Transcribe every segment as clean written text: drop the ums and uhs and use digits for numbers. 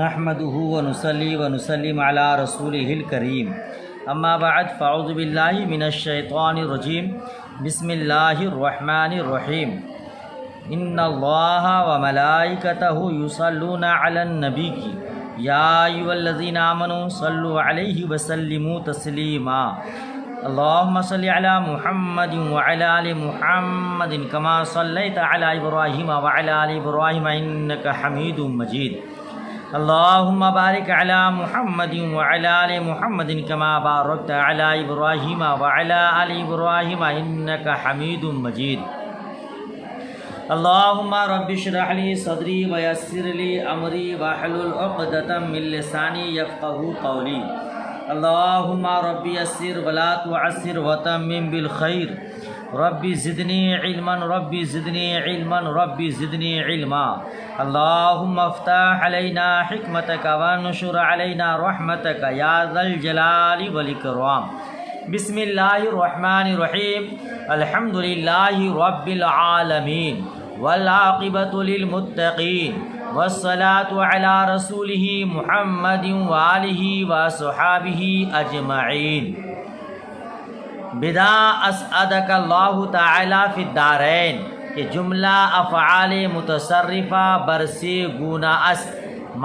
نحمده ونصلي ونسلم على رسوله الكريم اما بعد فاعوذ بالله من الشيطان الرجيم بسم الله الرحمن الرحيم ان الله وملائكته يصلون على النبي يا ايها الذين امنوا صلوا عليه وسلموا تسليما اللهم صل على محمد وعلى ال محمد كما صليت على ابراهيم وعلى ال ابراهيم انك حميد مجيد اللهم بارك على محمد وعلى ال محمد كما باركت على ابراهيم وعلى ال ابراهيم انك حميد مجيد اللهم رب اشرح لي صدري ويسر لي امري واحلل عقدة من لساني يفقهوا قولي اللهم رب يسر ولا تعسر وتمم بالخير ربي زدني علما ربي زدني علما ربي زدني علما اللهم افتح علينا حكمتك وانشر علينا رحمتك يا ذا الجلال والإكرام بسم الله الرحمن الرحيم الحمد لله رب العالمين والعاقبة للمتقين والصلاة على رسوله محمد وآله وصحابه أجمعين بدا اسعدک اللہ تعالی فی الدارین کہ جملہ افعال متصرفہ برسے گونا است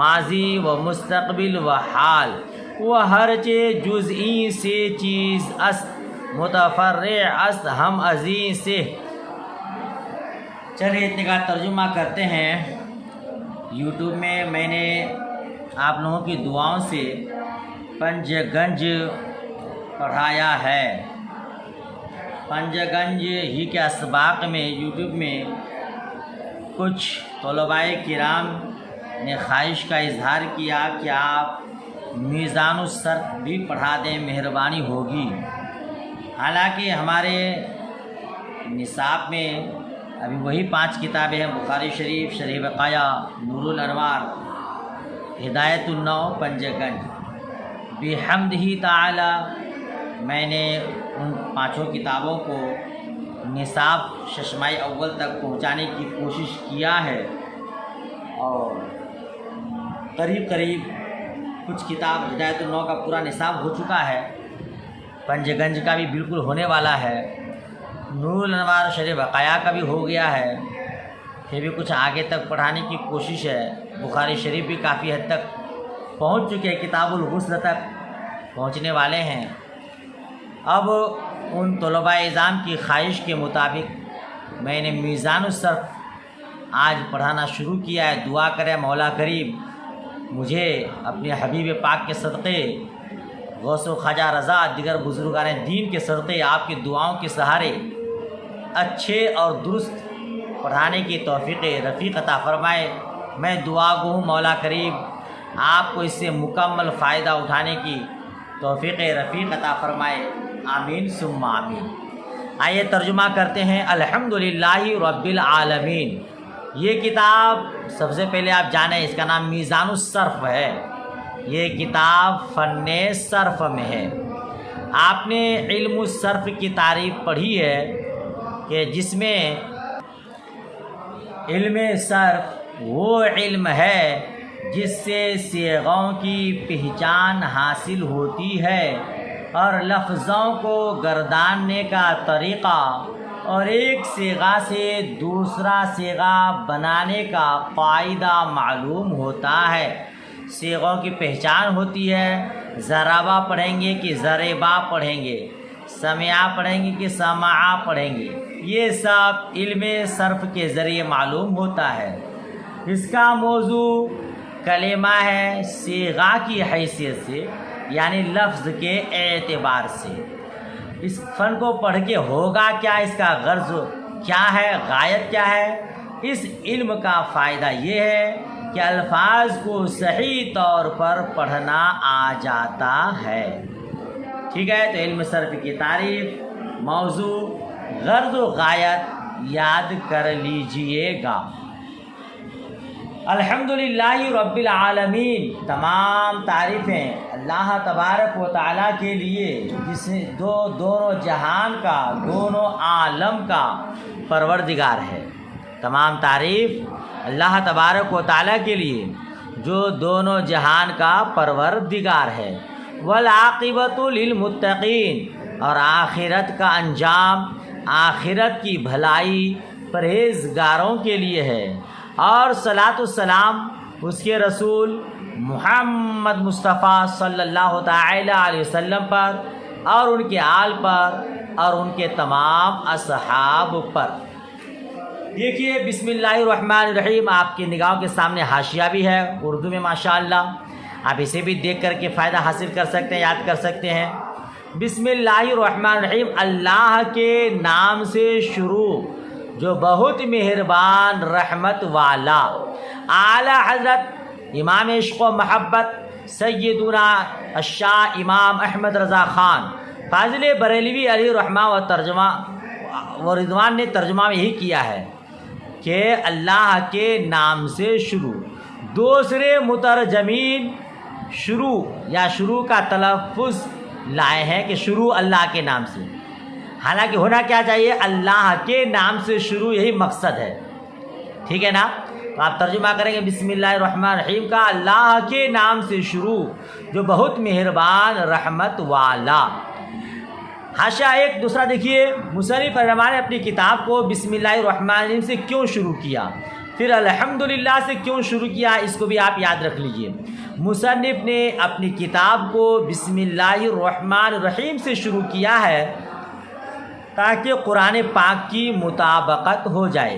ماضی و مستقبل و حال و ہر چے جزئی سے چیز است متفرع است ہم ازیں سے. چلیے اتنے کا ترجمہ کرتے ہیں. یوٹیوب میں میں نے آپ لوگوں کی دعاؤں سے پنج گنج پڑھایا ہے. پنج گنج ہی کے اسباق میں یوٹیوب میں کچھ طلباء کرام نے خواہش کا اظہار کیا کہ آپ میزان الصرف بھی پڑھا دیں مہربانی ہوگی. حالانکہ ہمارے نصاب میں ابھی وہی 5 کتابیں ہیں: بخاری شریف، شرح بقایا، نور الانوار، ہدایت النو، پنج گنج. بحمدہ تعالی میں نے ان 5 کتابوں کو نصاب ششمائی اول تک پہنچانے کی کوشش کیا ہے اور قریب کچھ کتاب ہدایت النو کا پورا نصاب ہو چکا ہے، پنج گنج کا بھی بالکل ہونے والا ہے، نور الانوار شرح بقایا کا بھی ہو گیا ہے. پھر بھی کچھ آگے تک پڑھانے کی کوشش ہے. بخاری شریف بھی کافی حد تک پہنچ چکے، کتاب الغسل تک پہنچنے والے ہیں. اب ان طلباء اعظام کی خواہش کے مطابق میں نے میزان الصرف آج پڑھانا شروع کیا ہے. دعا کرے مولا کریم مجھے اپنے حبیب پاک کے صدقے، غوث و خواجہ رضا، دیگر بزرگان دین کے صدقے، آپ کی دعاؤں کے سہارے اچھے اور درست پڑھانے کی توفیق رفیق عطا فرمائے. میں دعا گو ہوں مولا کریم آپ کو اس سے مکمل فائدہ اٹھانے کی توفیق رفیق عطا فرمائے. آمین ثم آمین. آئیے ترجمہ کرتے ہیں. الحمدللہ رب العالمین. یہ کتاب سب سے پہلے آپ جانیں اس کا نام میزان الصرف ہے. یہ کتاب فن صرف میں ہے. آپ نے علم الصرف کی تعریف پڑھی ہے کہ جس میں علم صرف وہ علم ہے جس سے صیغوں کی پہچان حاصل ہوتی ہے اور لفظوں کو گرداننے کا طریقہ اور ایک صیغہ سے دوسرا صیغہ بنانے کا قاعدہ معلوم ہوتا ہے. صیغوں کی پہچان ہوتی ہے. ضربہ پڑھیں گے کہ ضربہ پڑھیں گے، سمعہ پڑھیں گے کہ سمعہ پڑھیں گے، یہ سب علم صرف کے ذریعے معلوم ہوتا ہے. اس کا موضوع کلمہ ہے صیغہ کی حیثیت سے، یعنی لفظ کے اعتبار سے. اس فن کو پڑھ کے ہوگا کیا، اس کا غرض کیا ہے، غایت کیا ہے؟ اس علم کا فائدہ یہ ہے کہ الفاظ کو صحیح طور پر پڑھنا آ جاتا ہے. ٹھیک ہے، تو علم صرف کی تعریف، موضوع، غرض و غایت یاد کر لیجئے گا. الحمدللہ رب العالمین. تمام تعریفیں اللہ تبارک و تعالیٰ کے لیے جس دونوں جہان کا، دونوں عالم کا پروردگار ہے. تمام تعریف اللہ تبارک و تعالیٰ کے لیے جو دونوں جہان کا پروردگار ہے، والعاقبۃ للمتقین، اور آخرت کا انجام، آخرت کی بھلائی پرہیزگاروں کے لیے ہے، اور صلاۃ السلام اس کے رسول محمد مصطفیٰ صلی اللہ تعالی علیہ وسلم پر اور ان کے آل پر اور ان کے تمام اصحاب پر۔ دیکھیے بسم اللہ الرحمن الرحیم آپ کی نگاہوں کے سامنے حاشیہ بھی ہے اردو میں ماشاءاللہ، آپ اسے بھی دیکھ کر کے فائدہ حاصل کر سکتے ہیں، یاد کر سکتے ہیں۔ بسم اللہ الرحمن الرحیم، اللہ کے نام سے شروع جو بہت مہربان رحمت والا۔ اعلیٰ حضرت امام عشق و محبت سیدنا الشاہ امام احمد رضا خان فاضل بریلوی علیہ الرحمہ و ترجمہ و رضوان نے ترجمہ میں یہی کیا ہے کہ اللہ کے نام سے شروع۔ دوسرے مترجمین شروع یا شروع کا تلفظ لائے ہیں کہ شروع اللہ کے نام سے، حالانکہ ہونا کیا چاہیے، اللہ کے نام سے شروع، یہی مقصد ہے، ٹھیک ہے نا۔ تو آپ ترجمہ کریں گے بسم اللہ الرحمن الرحیم کا اللہ کے نام سے شروع جو بہت مہربان رحمت والا۔ حاشیہ ایک دوسرا دیکھیے، مصنف رحمٰن نے اپنی کتاب کو بسم اللہ الرحمن الرحیم سے کیوں شروع کیا، پھر الحمدللہ سے کیوں شروع کیا، اس کو بھی آپ یاد رکھ لیجئے۔ مصنف نے اپنی کتاب کو بسم اللہ الرحمن الرحیم سے شروع کیا ہے تاکہ قرآن پاک کی مطابقت ہو جائے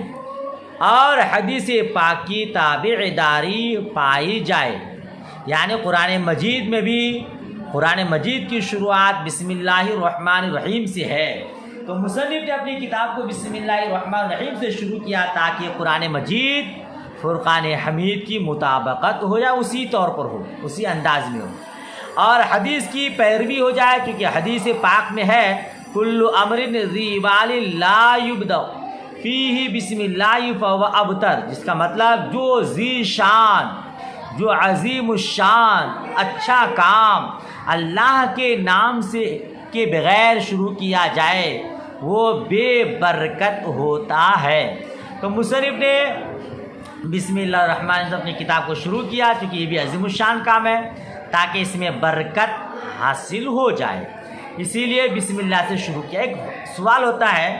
اور حدیث پاک کی تابع داری پائی جائے، یعنی قرآن مجید میں بھی قرآن مجید کی شروعات بسم اللہ الرحمن الرحیم سے ہے، تو مصنف نے اپنی کتاب کو بسم اللہ الرحمن الرحیم سے شروع کیا تاکہ قرآن مجید فرقان حمید کی مطابقت ہو یا اسی طور پر ہو، اسی انداز میں ہو، اور حدیث کی پیروی ہو جائے، کیونکہ حدیث پاک میں ہے کل امر ذی بال لا یبدأ فیہ بسم اللہ فہو ابتر، جس کا مطلب جو ذی شان، جو عظیم الشان اچھا کام اللہ کے نام سے کے بغیر شروع کیا جائے وہ بے برکت ہوتا ہے۔ تو مصنف نے بسم اللہ الرحمن الرحیم اپنی کتاب کو شروع کیا کیونکہ یہ بھی عظیم الشان کام ہے تاکہ اس میں برکت حاصل ہو جائے، اسی لیے بسم اللہ سے شروع کیا۔ ایک سوال ہوتا ہے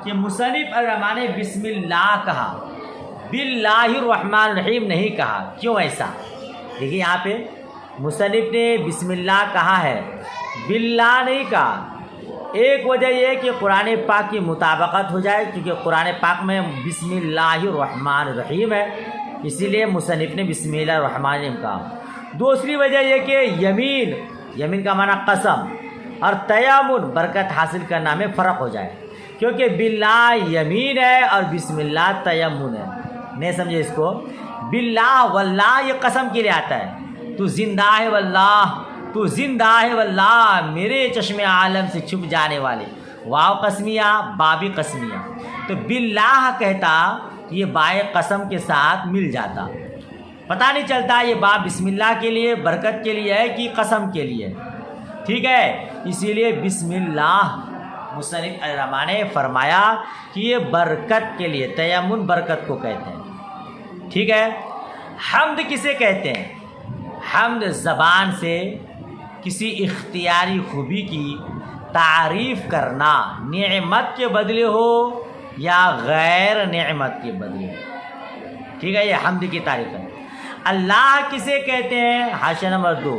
کہ مصنف الرحمٰن نے بسم اللہ کہا، باللہ الرحمن الرحیم نہیں کہا، کیوں ایسا؟ دیکھیے یہاں پہ مصنف نے بسم اللہ کہا ہے، باللہ نہیں کہا۔ ایک وجہ یہ ہے کہ قرآن پاک کی مطابقت ہو جائے، کیونکہ قرآن پاک میں بسم اللہ الرحمن الرحیم ہے، اسی لیے مصنف نے بسم اللہ الرحمن الرحیم کہا۔ دوسری وجہ یہ کہ یمین کا معنی قسم اور تیمن برکت حاصل کرنا میں فرق ہو جائے، کیونکہ باللہ یمین ہے اور بسم اللہ تیمن ہے، نہیں سمجھے اس کو؟ باللہ واللہ یہ قسم کے لیے آتا ہے، تو زندہ ہے واللہ، تو زندہ ہے واللہ میرے چشم عالم سے چھپ جانے والے، واو قسمیہ بابی قسمیہ، تو باللہ کہتا یہ بائے قسم کے ساتھ مل جاتا، پتہ نہیں چلتا یہ با بسم اللہ کے لیے برکت کے لیے ہے کہ قسم کے لیے، ٹھیک ہے؟ اسی لیے بسم اللہ مصنف الرحمٰن نے فرمایا کہ یہ برکت کے لیے، تیمن برکت کو کہتے ہیں، ٹھیک ہے؟ حمد کسے کہتے ہیں؟ حمد زبان سے کسی اختیاری خوبی کی تعریف کرنا، نعمت کے بدلے ہو یا غیر نعمت کے بدلے ہو، ٹھیک ہے؟ یہ حمد کی تعریف ہے۔ اللہ کسے کہتے ہیں؟ حاشیہ نمبر 2،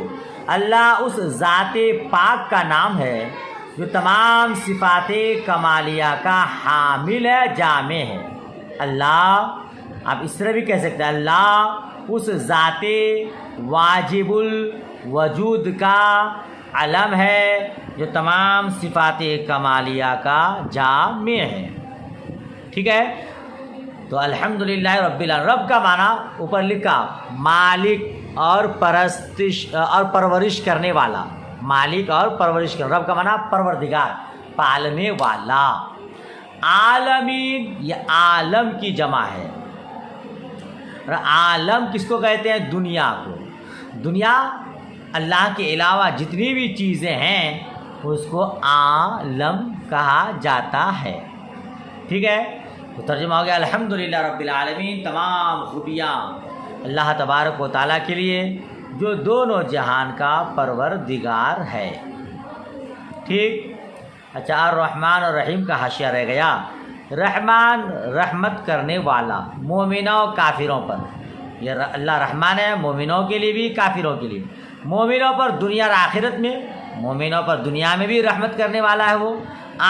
اللہ اس ذات پاک کا نام ہے جو تمام صفات کمالیہ کا حامل ہے، جامع ہے۔ اللہ آپ اس طرح بھی کہہ سکتے ہیں، اللہ اس ذات واجب الوجود کا علم ہے جو تمام صفات کمالیہ کا جامع ہے، ٹھیک ہے؟ تو الحمدللہ رب العالمین، رب کا معنی اوپر لکھا مالک اور پرورش کرنے والا، مالک اور پرورش کرنے، رب کا معنی پروردگار، پالنے والا۔ عالمین یہ عالم کی جمع ہے، اور عالم کس کو کہتے ہیں؟ دنیا کو۔ دنیا اللہ کے علاوہ جتنی بھی چیزیں ہیں اس کو عالم کہا جاتا ہے، ٹھیک ہے؟ تو ترجمہ ہو گیا الحمدللہ رب العالمین، تمام خوبیاں اللہ تبارک و تعالیٰ کے لیے جو دونوں جہان کا پروردگار ہے۔ ٹھیک، اچھا، الرحمن الرحیم کا حاشیہ رہ گیا۔ رحمان رحمت کرنے والا مومنوں و کافروں پر، یہ اللہ رحمان ہے مومنوں کے لیے بھی کافروں کے لیے بھی۔ مومنوں پر دنیا اور آخرت میں، مومنوں پر دنیا میں بھی رحمت کرنے والا ہے وہ،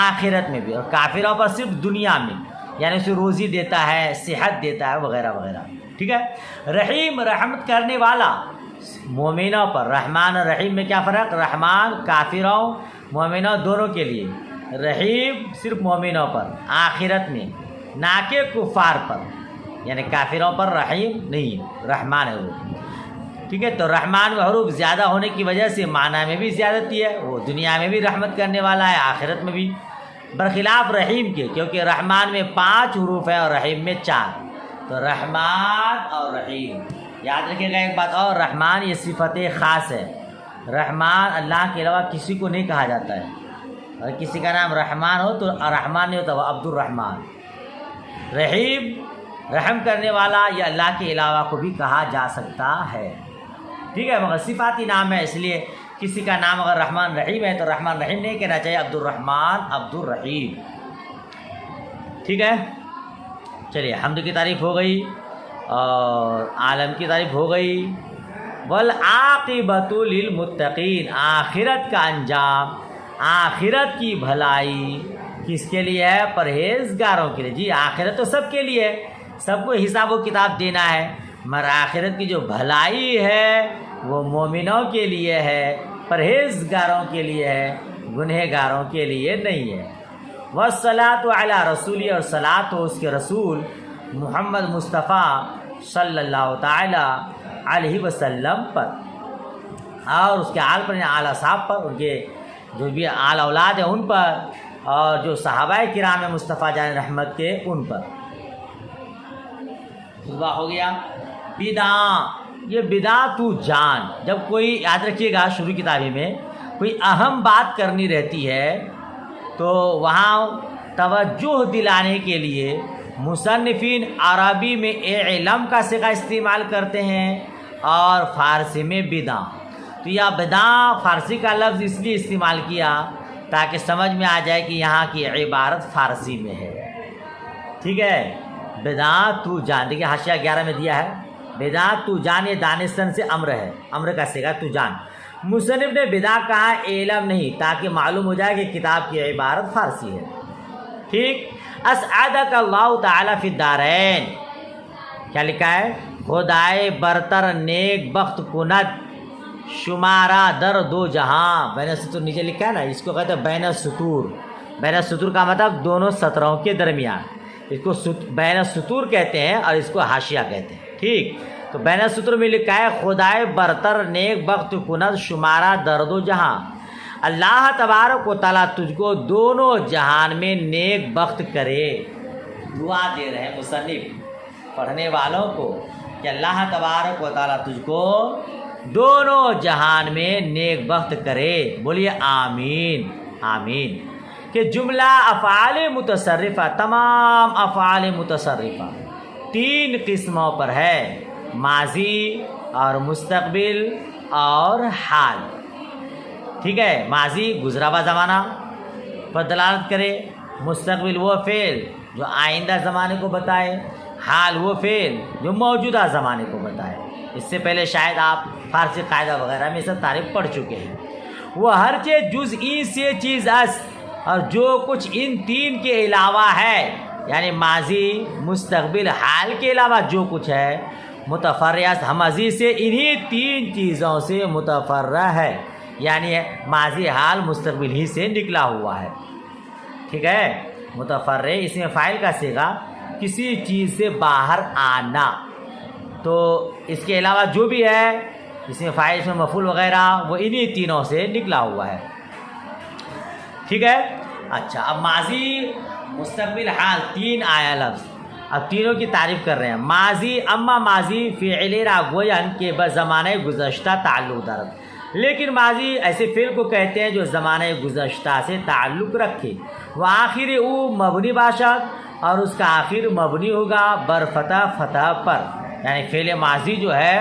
آخرت میں بھی، اور کافروں پر صرف دنیا میں، یعنی اسے روزی دیتا ہے، صحت دیتا ہے، وغیرہ وغیرہ۔ ٹھیک ہے، رحیم رحمت کرنے والا مومنوں پر۔ رحمان اور رحیم میں کیا فرق؟ رحمان کافروں مومنوں دونوں کے لیے، رحیم صرف مومنوں پر آخرت میں، نہ کہ کفار پر، یعنی کافروں پر رحیم نہیں، رحمان ہے وہ۔ ٹھیک ہے، تو رحمان میں حروف زیادہ ہونے کی وجہ سے معنی میں بھی زیادتی ہے، وہ دنیا میں بھی رحمت کرنے والا ہے، آخرت میں بھی، برخلاف رحیم کے، کیونکہ رحمان میں 5 حروف ہیں اور رحیم میں 4۔ تو رحمان اور رحیم، یاد رکھیے گا ایک بات اور، رحمان یہ صفت خاص ہے۔ رحمان اللہ کے علاوہ کسی کو نہیں کہا جاتا ہے، اگر کسی کا نام رحمان ہو تو رحمان نہیں ہوتا، وہ عبد الرحمان۔ رحیم رحم کرنے والا یہ اللہ کے علاوہ کو بھی کہا جا سکتا ہے۔ ٹھیک ہے، مگر صفاتی نام ہے، اس لیے کسی کا نام اگر رحمان رحیم ہے تو رحمان رحیم نہیں کہنا چاہیے، عبد الرحمان عبد الرحیم۔ ٹھیک ہے، چلیے، حمد کی تعریف ہو گئی اور عالم کی تعریف ہو گئی۔ والعاقبۃ للمتقین، آخرت کا انجام، آخرت کی بھلائی کس کے لیے ہے؟ پرہیزگاروں کے لیے۔ جی، آخرت تو سب کے لیے ہے، سب کو حساب و کتاب دینا ہے، مگر آخرت کی جو بھلائی ہے وہ مومنوں کے لیے ہے، پرہیزگاروں کے لیے ہے، گنہگاروں کے لیے نہیں ہے۔ والصلاۃ علی رسولی، اور صلاۃ ہو اس کے رسول محمد مصطفیٰ صلی اللہ تعالی علیہ وسلم پر، اور اس کے آل پر، اعلیٰ صاحب پر، ان کے جو بھی آل اولاد ہیں ان پر، اور جو صحابہ کرام ہیں مصطفیٰ جان رحمت کے ان پر۔ صبح ہو گیا۔ بدعہ، یہ بدعہ تو جان، جب کوئی، یاد رکھیے گا شروع کتابی میں کوئی اہم بات کرنی رہتی ہے تو وہاں توجہ دلانے کے لیے مصنفین عربی میں علم کا صیغہ استعمال کرتے ہیں اور فارسی میں بدعہ۔ تو یہ بدعہ فارسی کا لفظ اس لیے استعمال کیا تاکہ سمجھ میں آ جائے کہ یہاں کی عبارت فارسی میں ہے۔ ٹھیک ہے، بدعہ تو جان، دیکھیے حاشیہ 11 میں دیا ہے، بدعہ تو جان، یہ دانستان سے امر ہے، امر کا صیغہ تو جان۔ مصنف نے بدعہ کہا علم نہیں، تاکہ معلوم ہو جائے کہ کتاب کی عبارت فارسی ہے۔ ٹھیک، اسعدک اللہ تعالی فی الدارین، کیا لکھا ہے؟ خدائے برتر نیک بخت کند شمارہ در دو جہاں، بین السطور نیچے لکھا ہے نا، اس کو کہتے ہیں بین السطور۔ بین السطور کا مطلب دونوں سطروں کے درمیان، اس کو بین السطور کہتے ہیں اور اس کو حاشیہ کہتے ہیں۔ ٹھیک، تو بین السطور میں لکھا ہے خدائے برتر نیک بخت کند شمارہ در دو جہاں، اللہ تبارک و تعالیٰ تجھ کو دونوں جہان میں نیک بخت کرے۔ دعا دے رہے ہیں مصنف پڑھنے والوں کو کہ اللہ تبارک و تعالیٰ تجھ کو دونوں جہان میں نیک بخت کرے۔ بولیے آمین آمین۔ کہ جملہ افعال متصرفہ، تمام افعال متصرفہ 3 قسموں پر ہے، ماضی اور مستقبل اور حال۔ ٹھیک ہے، ماضی گزرا ہوا زمانہ پر دلالت کرے، مستقبل وہ فعل جو آئندہ زمانے کو بتائے، حال وہ فعل جو موجودہ زمانے کو بتائے۔ اس سے پہلے شاید آپ فارسی قاعدہ وغیرہ میں سب تعریف پڑھ چکے ہیں۔ وہ ہر چیز جز این سے چیز اس، اور جو کچھ ان 3 کے علاوہ ہے، یعنی ماضی مستقبل حال کے علاوہ جو کچھ ہے، متفرع ہمزی سے انہی 3 چیزوں سے متفرع ہے، یعنی ماضی حال مستقبل ہی سے نکلا ہوا ہے۔ ٹھیک ہے، متفرع اس میں فاعل کا صیغہ، کسی چیز سے باہر آنا، تو اس کے علاوہ جو بھی ہے اس میں فاعل، اس میں مفعول وغیرہ، وہ انہی 3 سے نکلا ہوا ہے۔ ٹھیک ہے، اچھا، اب ماضی مستقبل حال 3 آیا لفظ، اب تینوں کی تعریف کر رہے ہیں۔ ماضی، اما ماضی فعل را گوین کے بزمانہ گزشتہ تعلق دارد، لیکن ماضی ایسے فعل کو کہتے ہیں جو زمانہ گزشتہ سے تعلق رکھے۔ وہ آخر او مبنی باشد، اور اس کا آخر مبنی ہوگا بر فتح فتح پر، یعنی فعل ماضی جو ہے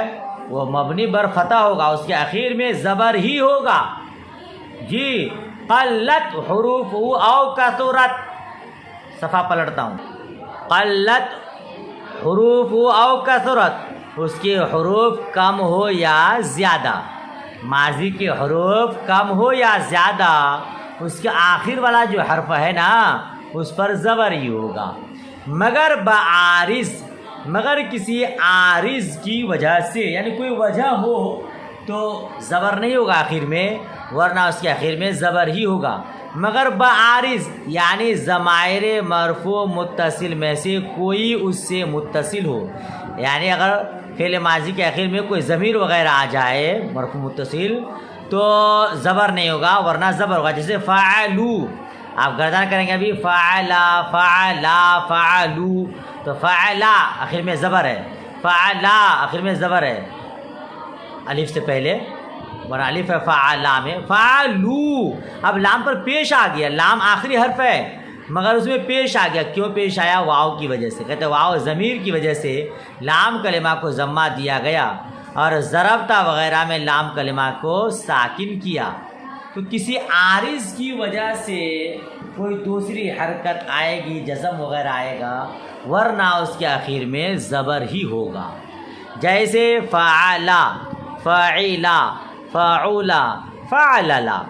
وہ مبنی بر فتح ہوگا، اس کے آخر میں زبر ہی ہوگا. جی قلت حروف او کثرت، صفحہ پلٹتا ہوں. قلت حروف او کثرت، اس کے حروف کم ہو یا زیادہ، ماضی کے حروف کم ہو یا زیادہ، اس کے آخر والا جو حرف ہے نا اس پر زبر ہی ہوگا. مگر بعارض، مگر کسی عارض کی وجہ سے، یعنی کوئی وجہ ہو تو زبر نہیں ہوگا آخر میں، ورنہ اس کے آخر میں زبر ہی ہوگا. مگر بعارض یعنی ضمائر مرفوع متصل میں سے کوئی اس سے متصل ہو، یعنی اگر فعل ماضی کے آخر میں کوئی ضمیر وغیرہ آ جائے مرفوع متصل تو زبر نہیں ہوگا، ورنہ زبر ہوگا. جیسے فعلو، آپ گردان کریں گے ابھی فعلا فعلا فعلو، تو فعلا آخر میں زبر ہے، فعلا آخر میں زبر ہے الف سے پہلے، ورنہ الف ہے فعلا میں. فعلو اب لام پر پیش آ گیا، لام آخری حرف ہے مگر اس میں پیش آ گیا. کیوں پیش آیا؟ واو کی وجہ سے. کہتے ہیں واو ضمیر کی وجہ سے لام کلمہ کو ضمہ دیا گیا، اور ضربتا وغیرہ میں لام کلمہ کو ساکن کیا. تو کسی عارض کی وجہ سے کوئی دوسری حرکت آئے گی، جزم وغیرہ آئے گا، ورنہ اس کے آخر میں زبر ہی ہوگا. جیسے فعلا فعلا فعولا فعللا،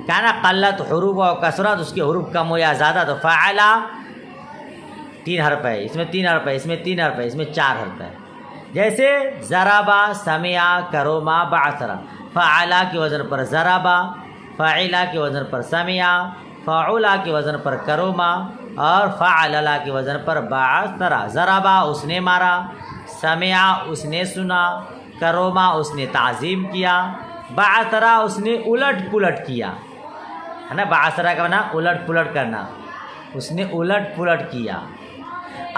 کیا نا قلت حروف و کثرت، اس کے حروف کم ہو یا زیادہ، تو فعلا 3 حرف ہے، اس میں 3 حرف ہے، اس میں 3 حرف ہے، اس میں 4 حرف ہے. جیسے ضربا سمعا کروما بعثرا، فعلا کے وزن پر ضربا، فعلا کے وزن پر سمعا، فعولا کے وزن پر کروما، اور فعللا کے وزن پر بعثرا. ضربا اس نے مارا، سمعا اس نے سنا، کروما اس نے تعظیم کیا، بعثرا اس نے الٹ پلٹ کیا، ہے نا. بعثرا کا معنی الٹ پلٹ کرنا، اس نے الٹ پلٹ کیا.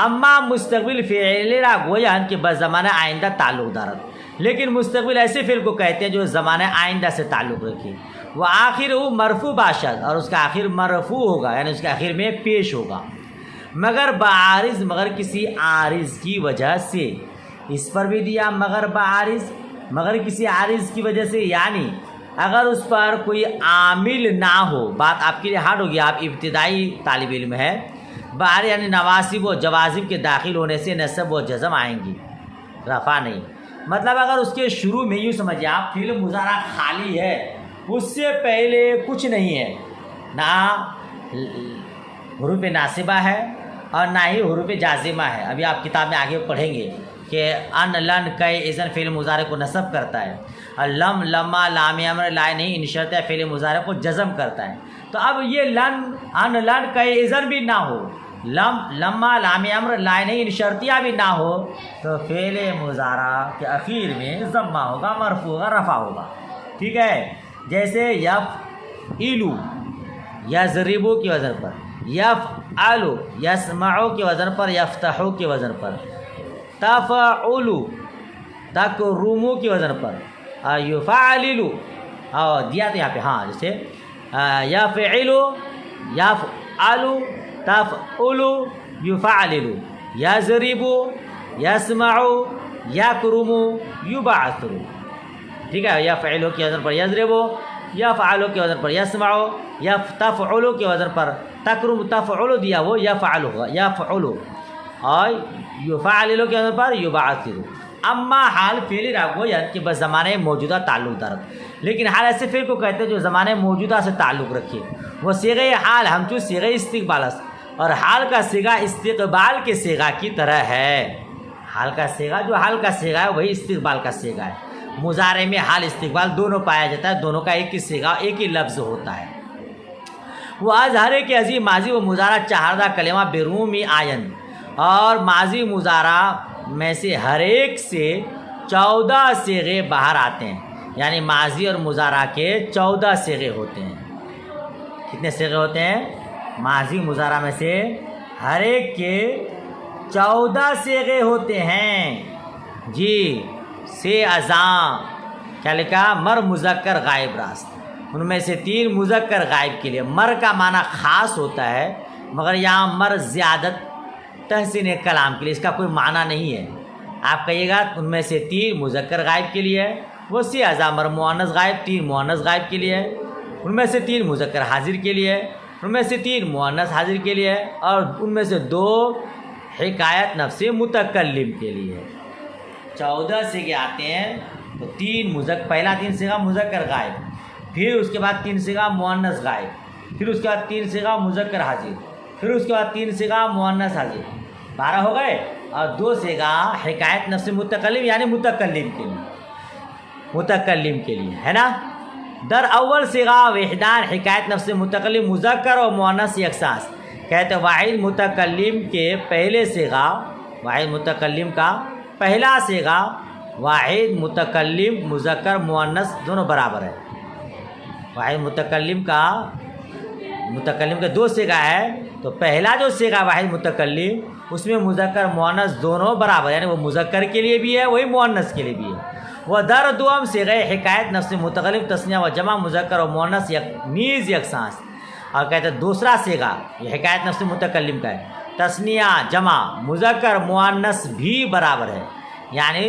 اما مستقبل فعل را گویا کہ بس زمانہ آئندہ تعلق دارت، لیکن مستقبل ایسے فعل کو کہتے ہیں جو زمانہ آئندہ سے تعلق رکھے. وہ آخر وہ مرفوع باشد، اور اس کا آخر مرفوع ہوگا، یعنی اس کے آخر میں پیش ہوگا. مگر بعارض، مگر کسی عارض کی وجہ سے، اس پر بھی دیا مگر بعارض، مگر کسی عارض کی وجہ سے، یعنی اگر اس پر کوئی عامل نہ ہو. بات آپ کے لیے ہارڈ ہوگی، آپ ابتدائی طالب علم ہے. باہر یعنی نواسب و جوازم کے داخل ہونے سے نصب و جزم آئیں گی، رفع نہیں. مطلب اگر اس کے شروع میں یوں سمجھیں آپ، فعل مضارع خالی ہے، اس سے پہلے کچھ نہیں ہے، نہ حروف ناصبہ ہے اور نہ ہی حروف جازمہ ہے. ابھی آپ کتاب میں آگے پڑھیں گے کہ ان لن کئی اذن فعل مضارع کو نصب کرتا ہے، اور لم لما لام امر لائے نہیں ان شرط فعل مضارع کو جزم کرتا ہے. تو اب یہ لن ان لن کئی اذن بھی نہ ہو، لم لما لام امر لائے نہیں ان شرطیہ بھی نہ ہو، تو فعل مضارع کے اخیر میں ضمہ ہوگا، مرفوع ہوگا، رفع ہوگا. ٹھیک ہے. جیسے یفعلو یضربو کے وزن پر، یفعلو یسمعو کے وزن پر، یفتحو کے وزن پر، تفعلو تکرمو کے وزن پر، یفعللو اور دیا تو یہاں پہ ہاں، جیسے یفعلو یفعلو تفعلو یفعللو، یضربو یسمعو یکرمو یبعثرو. ٹھیک ہے. یفعلو کے وزن پر یضربو، یفعلو کے وزن پر یسمعو، تفعلو کے وزن پر تکرم، تفعلو دیا وہ یفعلو ہوگا، یفعلو، اور یفعللو کے وزن پر یبعثرو. اما حال فعل راگویا کہ بس زمانے موجودہ تعلق دارت، لیکن حال ایسے فعل کو کہتے ہیں جو زمانے موجودہ سے تعلق رکھے. وہ صیغہ حال ہم چون صیغہ استقبال، اور حال کا صیغہ استقبال کے صیغہ کی طرح ہے. حال کا صیغہ جو حال کا صیغہ ہے وہی استقبال کا صیغہ ہے. مضارع میں حال استقبال دونوں پایا جاتا ہے، دونوں کا ایک ہی صیغہ، ایک ہی لفظ ہوتا ہے. وہ اظہارے کے عظیم ماضی و مضارع چہاردہ کلمہ بیرومی آئین، اور ماضی مضارع میں سے ہر ایک سے 14 صیغے باہر آتے ہیں. یعنی ماضی اور مضارع کے 14 صیغے ہوتے ہیں. کتنے صیغے ہوتے ہیں؟ ماضی مضارع میں سے ہر ایک کے 14 صیغے ہوتے ہیں. جی سے ازاں کیا لکھا؟ مر مذکر غائب راست. ان میں سے 3 مذکر غائب کے لیے. مر کا معنی خاص ہوتا ہے، مگر یہاں مر زیادت تحسین کلام کے لیے، اس کا کوئی معنی نہیں ہے. آپ کہیے گا ان میں سے 3 مذکر غائب کے لیے ہے، وہ سی ازامر مؤنث غائب 3 مؤنث غائب کے لیے ہے، ان میں سے 3 مذکر حاضر کے لیے ہے، ان میں سے 3 مؤنث حاضر کے لیے ہے، اور ان میں سے 2 حکایت نفس متکلم کے لیے ہے۔ 14 سیغے آتے ہیں تو پہلا 3 سیغہ مذکر غائب، پھر اس کے بعد 3 سیغہ مؤنث غائب، پھر اس کے بعد 3 سیغہ مذکر حاضر، پھر اس کے بعد 3 سیغہ مؤنث حاضر، 12 ہو گئے، اور 2 سیغہ حکایت نفس متکلم یعنی متکلم کے لیے ہے نا۔ در اول سیغہ وحدان حکایت نفس متکلم مذکر اور مؤنث یکساں، کہتے واحد متکلم کے پہلے سیغہ، واحد متکلم کا پہلا سیغہ واحد متکلم مذکر مؤنث دونوں برابر ہے۔ واحد متکلم کا 2 سیغہ ہے، تو پہلا جو سیغہ واحد متکلم اس میں مذکر مؤنث دونوں برابر، یعنی وہ مذکر کے لیے بھی ہے وہی مؤنث کے لیے بھی ہے۔ وہ در دوم سیغہ حکایت نفس متکلم تثنیہ و جمع مذکر و مؤنث نیز یکساں، اور کہتے ہیں دوسرا سیغہ یہ حکایت نفس متکلم کا ہے، تثنیہ جمع مذکر مؤنث بھی برابر ہے، یعنی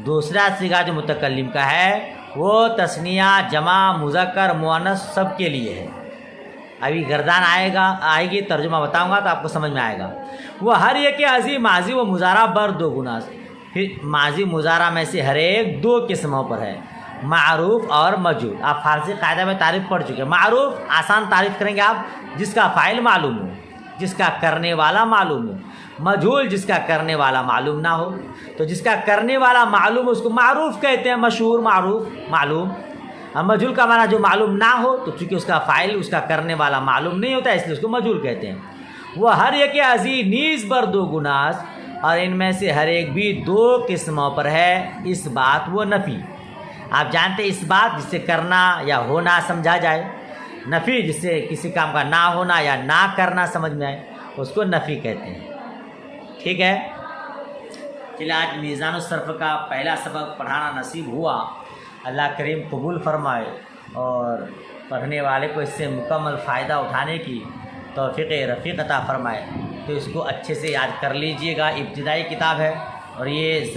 دوسرا سیغہ جو متکلم کا ہے وہ تثنیہ جمع مذکر مؤنث سب کے لیے ہے۔ ابھی گردان آئے گی ترجمہ بتاؤں گا تو آپ کو سمجھ میں آئے گا۔ وہ ہر ایک عظیم ماضی و مضارع بر 2 گنا، پھر ماضی مضارع میں سے ہر ایک 2 قسموں پر ہے، معروف اور مجہول۔ آپ فارسی قاعدہ میں تعریف پڑھ چکے ہیں۔ معروف آسان تعریف کریں گے آپ، جس کا فاعل معلوم ہو، جس کا کرنے والا معلوم ہو۔ مجہول جس کا کرنے والا معلوم نہ ہو، تو جس کا کرنے والا معلوم اس کو معروف کہتے ہیں، مشہور، معروف، معلوم۔ اور مجہول کا معنی جو معلوم نہ ہو، تو چونکہ اس کا فاعل اس کا کرنے والا معلوم نہیں ہوتا، اس لیے اس کو مجہول کہتے ہیں۔ وہ ہر ایک عظیم نیز بر 2 گناس، اور ان میں سے ہر ایک بھی 2 قسموں پر ہے، اس بات و نفی۔ آپ جانتے ہیں اس بات جس سے کرنا یا ہونا سمجھا جائے، نفی جس سے کسی کام کا نہ ہونا یا نہ کرنا سمجھ میں آئے، اس کو نفی کہتے ہیں۔ ٹھیک ہے، چلیے آج میزان الصرف کا پہلا سبق پڑھانا نصیب ہوا۔ اللہ کریم قبول فرمائے اور پڑھنے والے کو اس سے مکمل فائدہ اٹھانے کی توفیق رفیق عطا فرمائے۔ تو اس کو اچھے سے یاد کر لیجئے گا، ابتدائی کتاب ہے اور یہ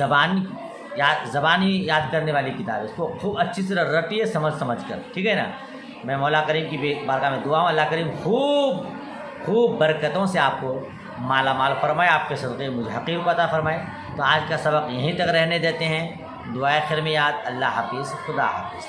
زبانی یاد کرنے والی کتاب ہے، اس کو خوب اچھی سے رٹیے سمجھ کر، ٹھیک ہے نا۔ میں مولا کریم کی بارگاہ میں دعا ہوں اللہ کریم خوب برکتوں سے آپ کو مالا مال فرمائے، آپ کے صدقے مجھے حقیر کو عطا فرمائے۔ تو آج کا سبق یہیں تک رہنے دیتے ہیں، دعائے خیر میں یاد۔ اللہ حافظ، خدا حافظ۔